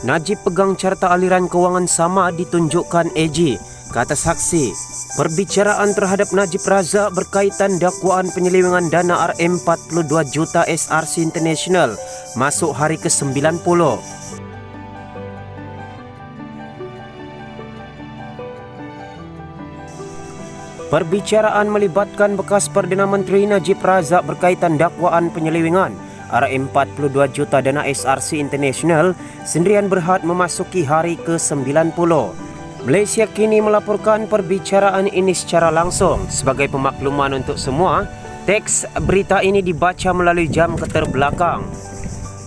Najib pegang carta aliran kewangan sama ditunjukkan AG, kata saksi. Perbicaraan terhadap Najib Razak berkaitan dakwaan penyelewengan dana RM42 juta SRC International masuk hari ke-90. Perbicaraan melibatkan bekas Perdana Menteri Najib Razak berkaitan dakwaan penyelewengan RM42 juta dana SRC International sendirian Berhad memasuki hari ke-90. Malaysia kini melaporkan perbicaraan ini secara langsung. Sebagai pemakluman untuk semua, teks berita ini dibaca melalui jam keterbelakang.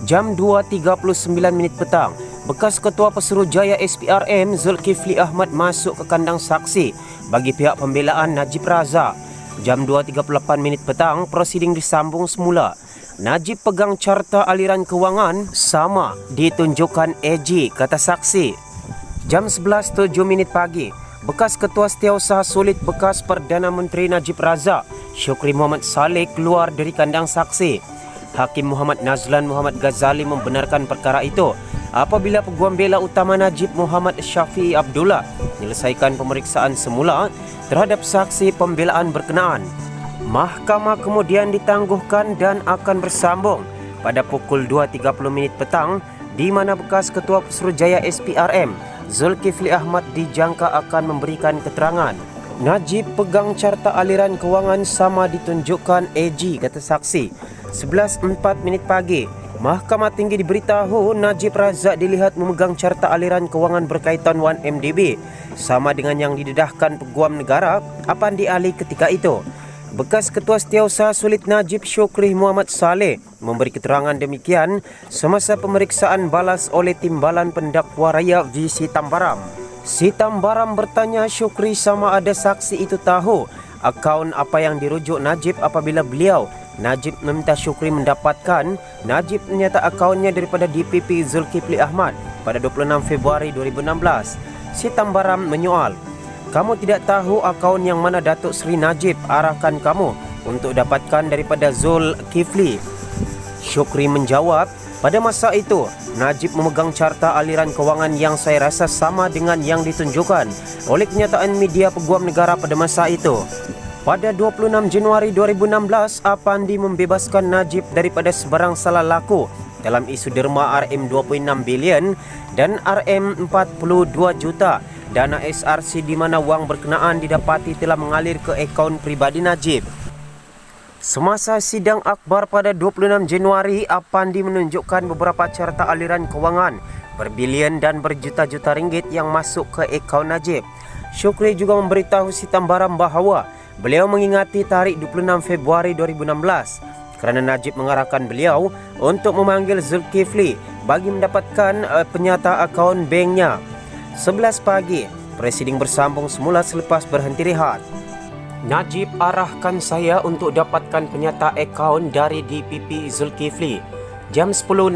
Jam 2.39 petang, bekas Ketua Pesuruhjaya SPRM Zulkifli Ahmad masuk ke kandang saksi bagi pihak pembelaan Najib Razak. Jam 2.38 petang, prosiding disambung semula. Najib pegang carta aliran kewangan sama ditunjukkan AG, kata saksi. Jam 11.07 pagi, bekas Ketua Setiausaha Solid bekas Perdana Menteri Najib Razak, Shukri Muhammad Saleh keluar dari kandang saksi. Hakim Muhammad Nazlan Muhammad Ghazali membenarkan perkara itu apabila Peguam Bela Utama Najib Muhammad Syafi'i Abdullah menyelesaikan pemeriksaan semula terhadap saksi pembelaan berkenaan. Mahkamah kemudian ditangguhkan dan akan bersambung pada pukul 2.30 petang di mana bekas Ketua Pesuruhjaya SPRM Zulkifli Ahmad dijangka akan memberikan keterangan. Najib pegang carta aliran kewangan sama ditunjukkan AG, kata saksi. 11.04 pagi, Mahkamah Tinggi diberitahu Najib Razak dilihat memegang carta aliran kewangan berkaitan 1MDB sama dengan yang didedahkan Peguam Negara Apandi Ali ketika itu. Bekas Ketua Setiausaha Solid Najib Shukri Muhammad Saleh memberi keterangan demikian semasa pemeriksaan balas oleh Timbalan Pendakwa Raya V. Sitambaram. Sitambaram bertanya Shukri sama ada saksi itu tahu akaun apa yang dirujuk Najib apabila beliau, Najib meminta Shukri mendapatkan. Najib menyata akaunnya daripada DPP Zulkifli Ahmad pada 26 Februari 2016. Sitambaram menyoal, kamu tidak tahu akaun yang mana Datuk Seri Najib arahkan kamu untuk dapatkan daripada Zulkifli? Shukri menjawab, pada masa itu Najib memegang carta aliran kewangan yang saya rasa sama dengan yang ditunjukkan oleh kenyataan media Peguam Negara pada masa itu. Pada 26 Januari 2016, Apandi membebaskan Najib daripada sebarang salah laku dalam isu derma RM26 bilion dan RM42 juta dana SRC di mana wang berkenaan didapati telah mengalir ke akaun pribadi Najib. Semasa sidang akbar pada 26 Januari, Apandi menunjukkan beberapa carta aliran kewangan berbilion dan berjuta-juta ringgit yang masuk ke akaun Najib. Shukri juga memberitahu Sitambaram bahawa beliau mengingati tarikh 26 Februari 2016 kerana Najib mengarahkan beliau untuk memanggil Zulkifli bagi mendapatkan penyata akaun banknya. 11 pagi, Presiden bersambung semula selepas berhenti rehat. Najib arahkan saya untuk dapatkan penyata akaun dari DPP Zulkifli. Jam 10.16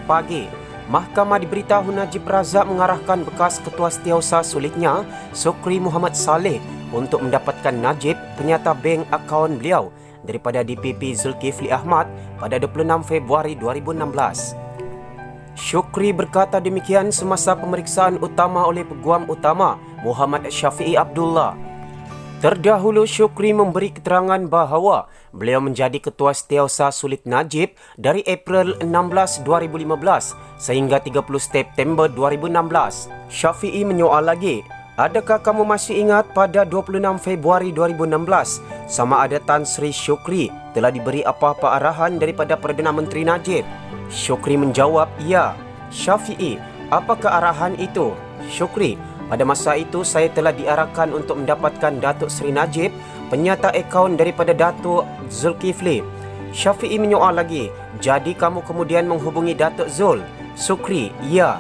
pagi, Mahkamah diberitahu Najib Razak mengarahkan bekas Ketua Setiausaha Solidnya, Shukri Muhammad Saleh, untuk mendapatkan Najib penyata bank akaun beliau daripada DPP Zulkifli Ahmad pada 26 Februari 2016. Shukri berkata demikian semasa pemeriksaan utama oleh Peguam Utama Muhammad Syafi'i Abdullah. Terdahulu Shukri memberi keterangan bahawa beliau menjadi Ketua Setiausaha Solid Najib dari April 16, 2015 sehingga 30 September 2016. Syafi'i menyoal lagi, adakah kamu masih ingat pada 26 Februari 2016 sama ada Tan Sri Shukri telah diberi apa-apa arahan daripada Perdana Menteri Najib? Shukri menjawab, ya. Syafi'i, apakah arahan itu? Shukri, pada masa itu saya telah diarahkan untuk mendapatkan Datuk Seri Najib penyata akaun daripada Datuk Zulkifli. Syafi'i menyoal lagi, jadi kamu kemudian menghubungi Datuk Zul? Shukri, ya.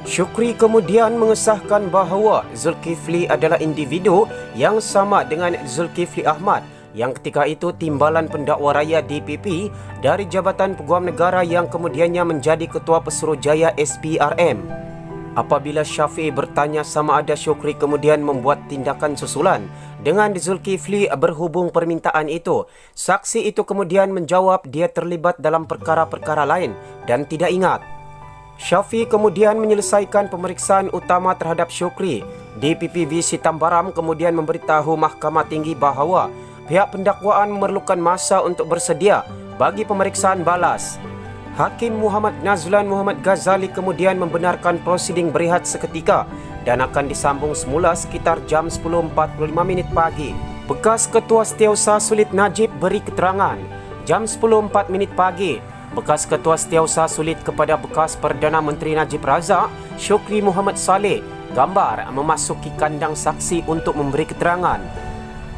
Shukri kemudian mengesahkan bahawa Zulkifli adalah individu yang sama dengan Zulkifli Ahmad yang ketika itu Timbalan Pendakwa Raya DPP dari Jabatan Peguam Negara yang kemudiannya menjadi Ketua Pesuruhjaya SPRM. Apabila Syafi'i bertanya sama ada Shukri kemudian membuat tindakan susulan dengan Zulkifli berhubung permintaan itu, saksi itu kemudian menjawab dia terlibat dalam perkara-perkara lain dan tidak ingat. Syafi kemudian menyelesaikan pemeriksaan utama terhadap Syukri. DPPV Sitambaram kemudian memberitahu Mahkamah Tinggi bahawa pihak pendakwaan memerlukan masa untuk bersedia bagi pemeriksaan balas. Hakim Muhammad Nazlan Muhammad Ghazali kemudian membenarkan prosiding berehat seketika dan akan disambung semula sekitar jam 10.45 pagi. Bekas Ketua Setiausaha Sulit Najib beri keterangan. Jam 10.04 pagi, bekas Ketua Setiausaha Sulit kepada bekas Perdana Menteri Najib Razak, Syukri Muhammad Saleh, gambar memasuki kandang saksi untuk memberi keterangan.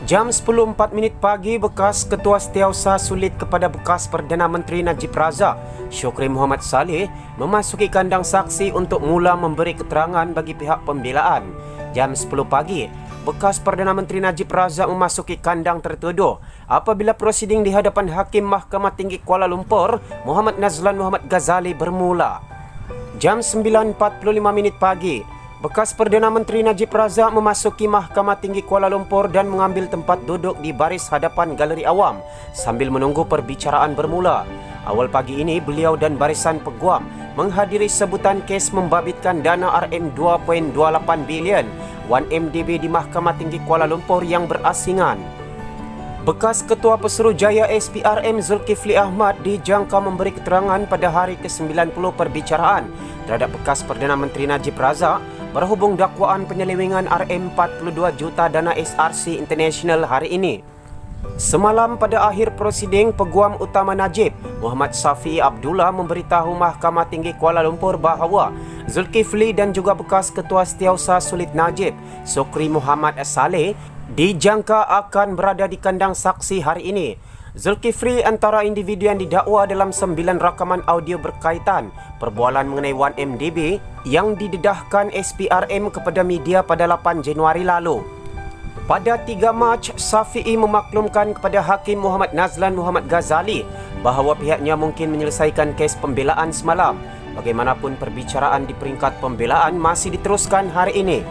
Jam 10.04 pagi, bekas Ketua Setiausaha Sulit kepada bekas Perdana Menteri Najib Razak, Syukri Muhammad Saleh, memasuki kandang saksi untuk mula memberi keterangan bagi pihak pembelaan. Jam 10 pagi, bekas Perdana Menteri Najib Razak memasuki kandang tertuduh apabila prosiding di hadapan Hakim Mahkamah Tinggi Kuala Lumpur, Muhammad Nazlan Muhammad Ghazali bermula. Jam 9.45 pagi, bekas Perdana Menteri Najib Razak memasuki Mahkamah Tinggi Kuala Lumpur dan mengambil tempat duduk di baris hadapan galeri awam sambil menunggu perbicaraan bermula. Awal pagi ini, beliau dan barisan peguam menghadiri sebutan kes membabitkan dana RM2.28 bilion 1MDB di Mahkamah Tinggi Kuala Lumpur yang berasingan. Bekas Ketua Pesuruhjaya SPRM Zulkifli Ahmad dijangka memberi keterangan pada hari ke-90 perbicaraan terhadap bekas Perdana Menteri Najib Razak berhubung dakwaan penyelewengan RM42 juta dana SRC International hari ini. Semalam pada akhir prosiding, Peguam Utama Najib, Muhammad Safi Abdullah memberitahu Mahkamah Tinggi Kuala Lumpur bahawa Zulkifli dan juga bekas Ketua Setiausaha Sulit Najib, Syukri Muhammad Saleh, dijangka akan berada di kandang saksi hari ini. Zulkifli antara individu yang didakwa dalam 9 rakaman audio berkaitan perbualan mengenai 1MDB yang didedahkan SPRM kepada media pada 8 Januari lalu. Pada 3 Mac, Safi'i memaklumkan kepada Hakim Muhammad Nazlan Muhammad Ghazali bahawa pihaknya mungkin menyelesaikan kes pembelaan semalam. Bagaimanapun, perbicaraan di peringkat pembelaan masih diteruskan hari ini.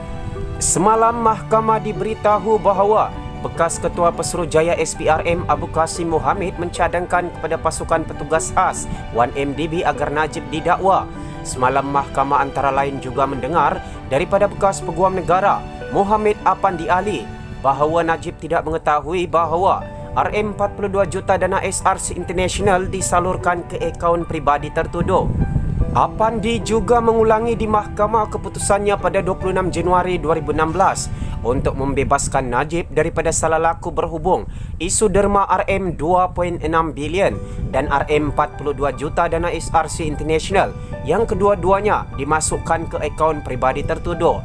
Semalam, Mahkamah diberitahu bahawa bekas Ketua Pesuruhjaya SPRM Abu Qasim Mohamid mencadangkan kepada pasukan petugas khas 1MDB agar Najib didakwa. Semalam, Mahkamah antara lain juga mendengar daripada bekas Peguam Negara Mohamid Apandi Ali bahawa Najib tidak mengetahui bahawa RM42 juta dana SRC International disalurkan ke akaun pribadi tertuduh. Apandi juga mengulangi di mahkamah keputusannya pada 26 Januari 2016 untuk membebaskan Najib daripada salah laku berhubung isu derma RM2.6 bilion dan RM42 juta dana SRC International yang kedua-duanya dimasukkan ke akaun pribadi tertuduh.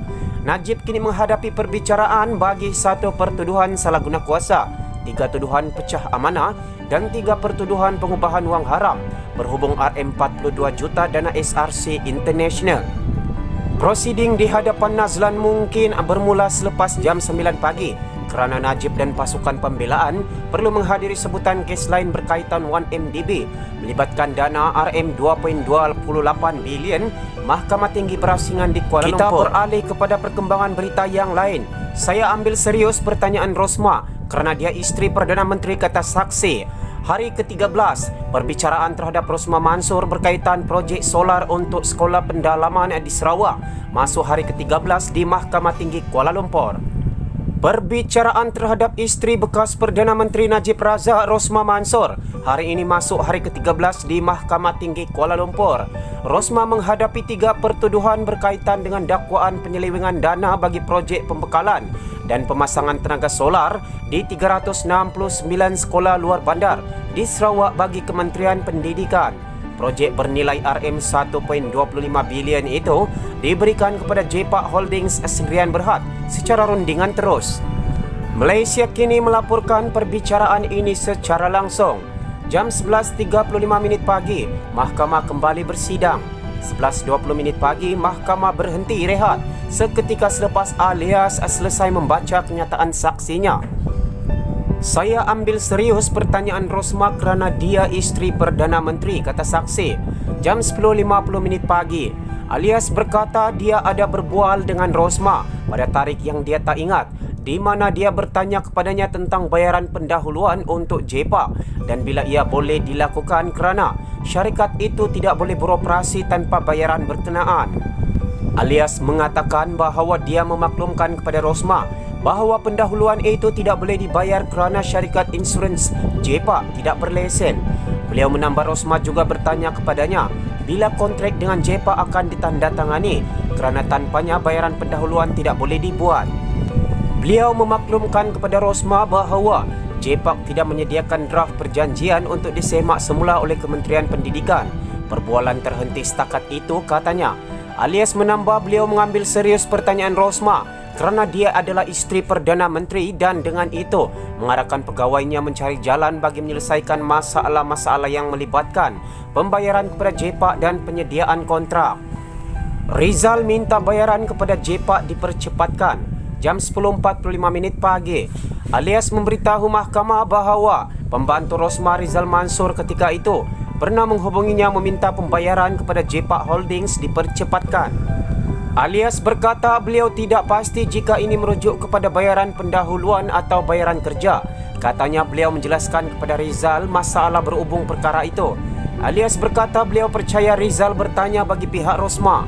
Najib kini menghadapi perbicaraan bagi 1 pertuduhan salah guna kuasa, 3 tuduhan pecah amanah dan 3 pertuduhan pengubahan wang haram berhubung RM42 juta dana SRC International. Prosiding di hadapan Nazlan mungkin bermula selepas jam 9 pagi kerana Najib dan pasukan pembelaan perlu menghadiri sebutan kes lain berkaitan 1MDB melibatkan dana RM2.28 bilion Mahkamah Tinggi berasingan di Kuala Lumpur. Kita beralih kepada perkembangan berita yang lain. Saya ambil serius pertanyaan Rosma kerana dia isteri Perdana Menteri, kata saksi. Hari ke-13, perbicaraan terhadap Rosma Mansor berkaitan projek solar untuk sekolah pendalaman di Sarawak masuk hari ke-13 di Mahkamah Tinggi Kuala Lumpur. Perbicaraan terhadap isteri bekas Perdana Menteri Najib Razak, Rosma Mansor, hari ini masuk hari ke-13 di Mahkamah Tinggi Kuala Lumpur. Rosma menghadapi 3 pertuduhan berkaitan dengan dakwaan penyelewengan dana bagi projek pembekalan dan pemasangan tenaga solar di 369 sekolah luar bandar di Sarawak bagi Kementerian Pendidikan. Projek bernilai RM1.25 bilion itu diberikan kepada JPAC Holdings Sendirian Berhad secara rundingan terus. Malaysia kini melaporkan perbicaraan ini secara langsung. Jam 11.35 pagi, Mahkamah kembali bersidang. 11.20 pagi, Mahkamah berhenti rehat seketika selepas alias selesai membaca kenyataan saksinya. Saya ambil serius pertanyaan Rosma kerana dia isteri Perdana Menteri, kata saksi. Jam 10.50 pagi, alias berkata dia ada berbual dengan Rosma pada tarikh yang dia tak ingat di mana dia bertanya kepadanya tentang bayaran pendahuluan untuk JEPA dan bila ia boleh dilakukan kerana syarikat itu tidak boleh beroperasi tanpa bayaran berkenaan. Alias mengatakan bahawa dia memaklumkan kepada Rosmah bahawa pendahuluan itu tidak boleh dibayar kerana syarikat insurans JEPA tidak berlesen. Beliau menambah Rosmah juga bertanya kepadanya bila kontrak dengan JEPA akan ditandatangani kerana tanpanya bayaran pendahuluan tidak boleh dibuat. Beliau memaklumkan kepada Rosmah bahawa JEPA tidak menyediakan draft perjanjian untuk disemak semula oleh Kementerian Pendidikan. Perbualan terhenti setakat itu, katanya. Alias menambah beliau mengambil serius pertanyaan Rosmah kerana dia adalah isteri Perdana Menteri dan dengan itu mengarahkan pegawainya mencari jalan bagi menyelesaikan masalah-masalah yang melibatkan pembayaran kepada JEPA dan penyediaan kontrak. Rizal minta bayaran kepada JEPA dipercepatkan jam 10.45 pagi. Alias memberitahu mahkamah bahawa pembantu Rosmah Rizal Mansur ketika itu pernah menghubunginya meminta pembayaran kepada JEPA Holdings dipercepatkan. Alias berkata beliau tidak pasti jika ini merujuk kepada bayaran pendahuluan atau bayaran kerja. Katanya beliau menjelaskan kepada Rizal masalah berhubung perkara itu. Alias berkata beliau percaya Rizal bertanya bagi pihak Rosmah.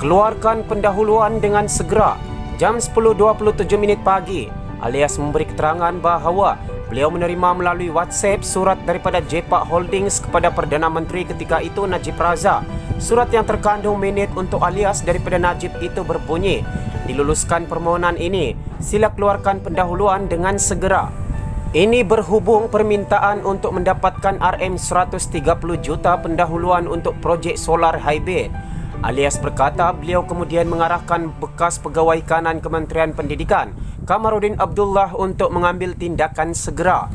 Keluarkan pendahuluan dengan segera jam 10.27 pagi. Alias memberi keterangan bahawa beliau menerima melalui WhatsApp surat daripada JEPA Holdings kepada Perdana Menteri ketika itu Najib Razak. Surat yang terkandung minit untuk alias daripada Najib itu berbunyi, diluluskan permohonan ini, sila keluarkan pendahuluan dengan segera. Ini berhubung permintaan untuk mendapatkan RM130 juta pendahuluan untuk projek solar hybrid. Alias berkata beliau kemudian mengarahkan bekas pegawai kanan Kementerian Pendidikan Kamarudin Abdullah untuk mengambil tindakan segera.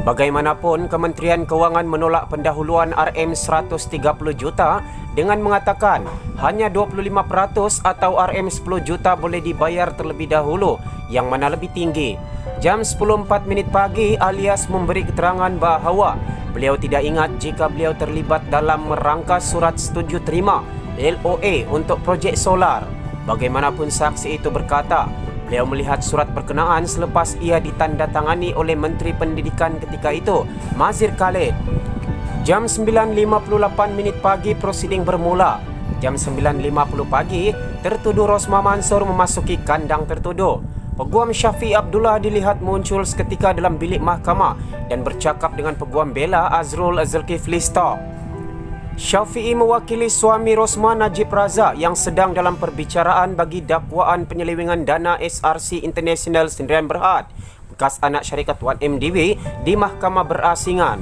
Bagaimanapun, Kementerian Kewangan menolak pendahuluan RM130 juta dengan mengatakan hanya 25% atau RM10 juta boleh dibayar terlebih dahulu, yang mana lebih tinggi. Jam 10.04 pagi, Alias memberi keterangan bahawa beliau tidak ingat jika beliau terlibat dalam merangkas surat setuju terima LOA untuk projek solar. Bagaimanapun, saksi itu berkata beliau melihat surat berkenaan selepas ia ditandatangani oleh Menteri Pendidikan ketika itu, Mazhir Khalid. Jam 9.58 pagi prosiding bermula. Jam 9.50 pagi, tertuduh Rosmah Mansur memasuki kandang tertuduh. Peguam Syafiq Abdullah dilihat muncul seketika dalam bilik mahkamah dan bercakap dengan peguam bela Azrul Zulkifli Stop. Syafi'i mewakili suami Rosmah Najib Razak yang sedang dalam perbicaraan bagi dakwaan penyelewengan dana SRC International Sdn Bhd, bekas anak syarikat 1MDB di Mahkamah Berasingan.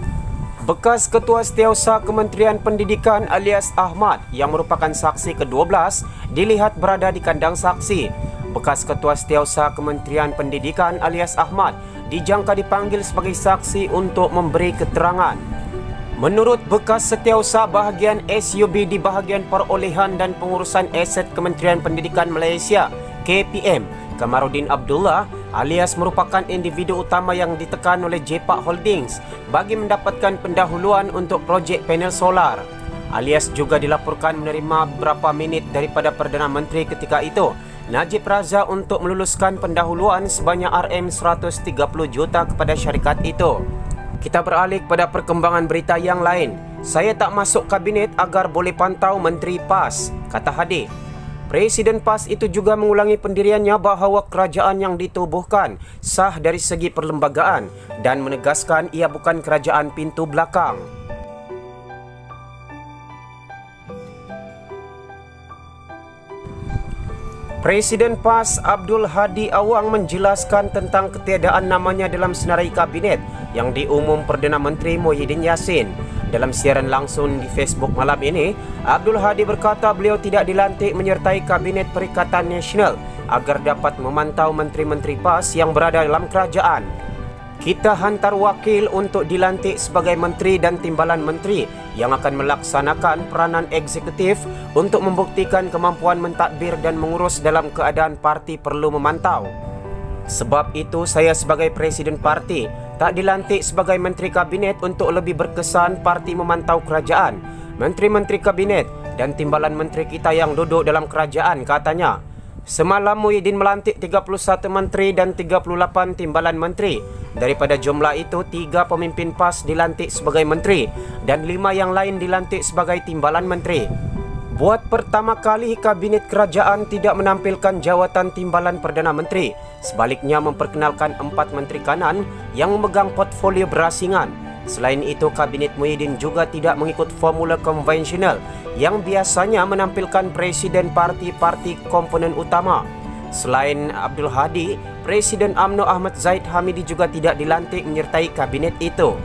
Bekas Ketua Setiausaha Kementerian Pendidikan alias Ahmad yang merupakan saksi ke-12 dilihat berada di kandang saksi. Bekas Ketua Setiausaha Kementerian Pendidikan alias Ahmad dijangka dipanggil sebagai saksi untuk memberi keterangan. Menurut bekas setiausaha bahagian SUB di bahagian perolehan dan pengurusan aset Kementerian Pendidikan Malaysia KPM, Kamarudin Abdullah alias merupakan individu utama yang ditekan oleh JEPA Holdings bagi mendapatkan pendahuluan untuk projek panel solar. Alias juga dilaporkan menerima beberapa minit daripada Perdana Menteri ketika itu, Najib Razak, untuk meluluskan pendahuluan sebanyak RM130 juta kepada syarikat itu. Kita beralih kepada perkembangan berita yang lain. Saya tak masuk kabinet agar boleh pantau Menteri PAS, kata Hadi. Presiden PAS itu juga mengulangi pendiriannya bahawa kerajaan yang ditubuhkan sah dari segi perlembagaan dan menegaskan ia bukan kerajaan pintu belakang. Presiden PAS Abdul Hadi Awang menjelaskan tentang ketiadaan namanya dalam senarai kabinet yang diumum Perdana Menteri Muhyiddin Yassin. Dalam siaran langsung di Facebook malam ini, Abdul Hadi berkata beliau tidak dilantik menyertai Kabinet Perikatan Nasional agar dapat memantau menteri-menteri PAS yang berada dalam kerajaan. Kita hantar wakil untuk dilantik sebagai menteri dan timbalan menteri yang akan melaksanakan peranan eksekutif untuk membuktikan kemampuan mentadbir dan mengurus dalam keadaan parti perlu memantau. Sebab itu saya sebagai presiden parti tak dilantik sebagai menteri kabinet untuk lebih berkesan parti memantau kerajaan, menteri-menteri kabinet dan timbalan menteri kita yang duduk dalam kerajaan, katanya. Semalam Muhyiddin melantik 31 menteri dan 38 timbalan menteri. Daripada jumlah itu, 3 pemimpin PAS dilantik sebagai menteri dan 5 yang lain dilantik sebagai timbalan menteri. Buat pertama kali, Kabinet Kerajaan tidak menampilkan jawatan timbalan Perdana Menteri. Sebaliknya memperkenalkan 4 menteri kanan yang memegang portfolio berasingan. Selain itu, Kabinet Muhyiddin juga tidak mengikut formula konvensional yang biasanya menampilkan presiden parti-parti komponen utama. Selain Abdul Hadi, Presiden UMNO Ahmad Zahid Hamidi juga tidak dilantik menyertai kabinet itu.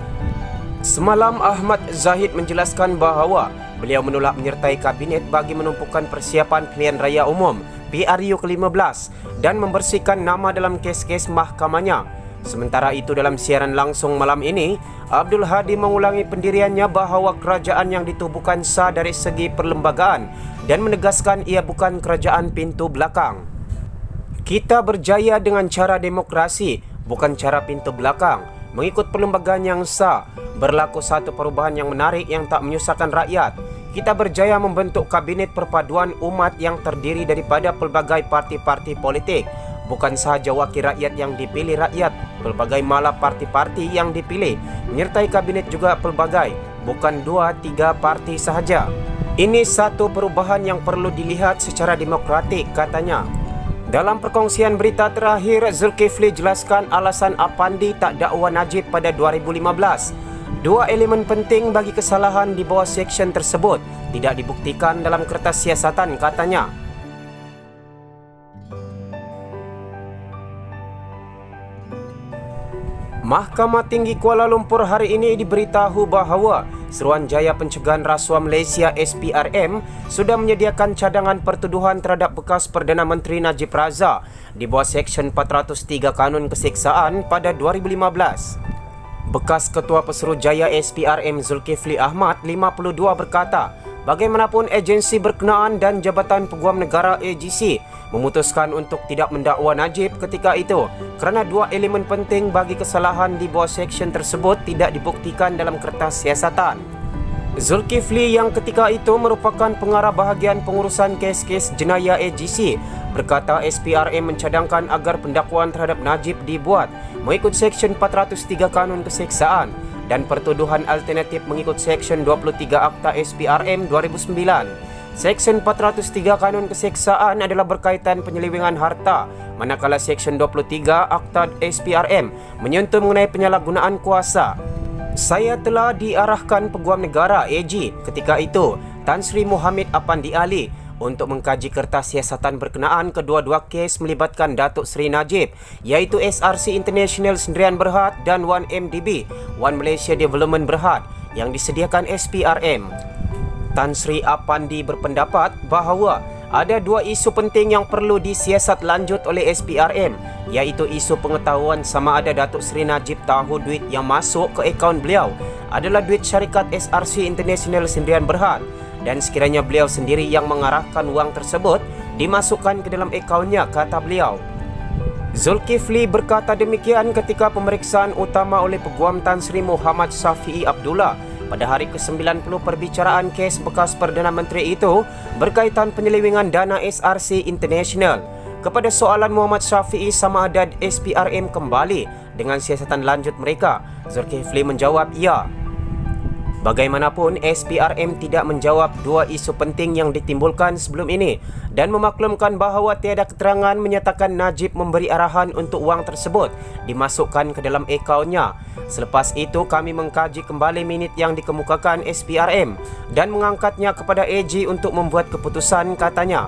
Semalam Ahmad Zahid menjelaskan bahawa beliau menolak menyertai kabinet bagi menumpukan persiapan pilihan raya umum PRU ke-15 dan membersihkan nama dalam kes-kes mahkamahnya. Sementara itu, dalam siaran langsung malam ini, Abdul Hadi mengulangi pendiriannya bahawa kerajaan yang ditubuhkan sah dari segi perlembagaan dan menegaskan ia bukan kerajaan pintu belakang. Kita berjaya dengan cara demokrasi, bukan cara pintu belakang, mengikut perlembagaan yang sah. Berlaku satu perubahan yang menarik yang tak menyusahkan rakyat. Kita berjaya membentuk kabinet perpaduan umat yang terdiri daripada pelbagai parti-parti politik. Bukan sahaja wakil rakyat yang dipilih rakyat, pelbagai malah parti-parti yang dipilih. Menyertai kabinet juga pelbagai, bukan 2-3 parti sahaja. Ini satu perubahan yang perlu dilihat secara demokratik, katanya. Dalam perkongsian berita terakhir, Zulkifli jelaskan alasan Apandi tak dakwa Najib pada 2015. 2 elemen penting bagi kesalahan di bawah seksyen tersebut tidak dibuktikan dalam kertas siasatan, katanya. Mahkamah Tinggi Kuala Lumpur hari ini diberitahu bahawa Seruanjaya Pencegahan Rasuah Malaysia SPRM sudah menyediakan cadangan pertuduhan terhadap bekas Perdana Menteri Najib Razak di bawah Seksyen 403 Kanun Keseksaan pada 2015. Bekas Ketua Pesuruhjaya SPRM Zulkifli Ahmad, 52, berkata, bagaimanapun agensi berkenaan dan Jabatan Peguam Negara AGC memutuskan untuk tidak mendakwa Najib ketika itu kerana 2 elemen penting bagi kesalahan di bawah seksyen tersebut tidak dibuktikan dalam kertas siasatan. Zulkifli yang ketika itu merupakan pengarah bahagian pengurusan kes-kes jenayah AGC berkata SPRM mencadangkan agar pendakwaan terhadap Najib dibuat mengikut Seksyen 403 Kanun Keseksaan dan pertuduhan alternatif mengikut Seksyen 23 Akta SPRM 2009. Seksyen 403 Kanun Keseksaan adalah berkaitan penyelewengan harta, manakala Seksyen 23 Akta SPRM menyentuh mengenai penyalahgunaan kuasa. Saya telah diarahkan Peguam Negara AG ketika itu, Tan Sri Mohammed Apandi Ali, untuk mengkaji kertas siasatan berkenaan kedua-dua kes melibatkan Datuk Seri Najib, iaitu SRC International Sendirian Berhad dan 1MDB, One Malaysia Development Berhad, yang disediakan SPRM. Tan Sri Apandi berpendapat bahawa ada 2 isu penting yang perlu disiasat lanjut oleh SPRM, iaitu isu pengetahuan sama ada Datuk Seri Najib tahu duit yang masuk ke akaun beliau adalah duit syarikat SRC International Sendirian Berhad dan sekiranya beliau sendiri yang mengarahkan wang tersebut dimasukkan ke dalam akaunnya, kata beliau. Zulkifli berkata demikian ketika pemeriksaan utama oleh Peguam Tan Sri Muhammad Syafiee Abdullah pada hari ke-90 perbicaraan kes bekas Perdana Menteri itu berkaitan penyelewengan dana SRC International. Kepada soalan Muhammad Syafiee sama ada SPRM kembali dengan siasatan lanjut mereka, Zulkifli menjawab ya. Bagaimanapun, SPRM tidak menjawab 2 isu penting yang ditimbulkan sebelum ini dan memaklumkan bahawa tiada keterangan menyatakan Najib memberi arahan untuk wang tersebut dimasukkan ke dalam akaunnya. Selepas itu, kami mengkaji kembali minit yang dikemukakan SPRM dan mengangkatnya kepada AG untuk membuat keputusan, katanya.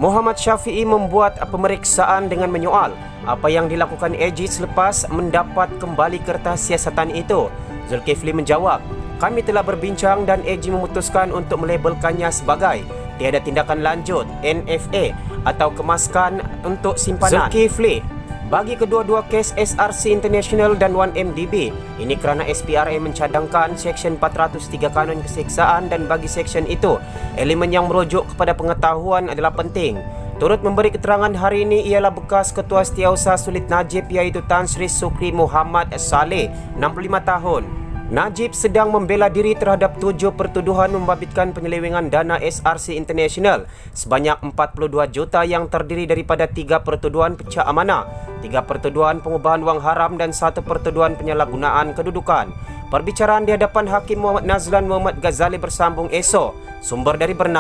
Muhammad Syafiee membuat pemeriksaan dengan menyoal apa yang dilakukan AG selepas mendapat kembali kertas siasatan itu. Zulkifli menjawab, kami telah berbincang dan AG memutuskan untuk melabelkannya sebagai tiada tindakan lanjut NFA atau kemaskan untuk simpanan. Zulkifli, bagi kedua-dua kes SRC International dan 1MDB, ini kerana SPRM mencadangkan Seksyen 403 Kanun Keseksaan dan bagi seksyen itu, elemen yang merujuk kepada pengetahuan adalah penting. Turut memberi keterangan hari ini ialah bekas Ketua Setiausaha Sulit Najib iaitu Tan Sri Sukri Muhammad Saleh, 65 tahun. Najib sedang membela diri terhadap 7 pertuduhan membabitkan penyelewengan dana SRC International sebanyak 42 juta yang terdiri daripada 3 pertuduhan pecah amanah, 3 pertuduhan pengubahan wang haram dan 1 pertuduhan penyalahgunaan kedudukan. Perbicaraan di hadapan Hakim Muhammad Nazlan Muhammad Ghazali bersambung esok. Sumber dari Bernama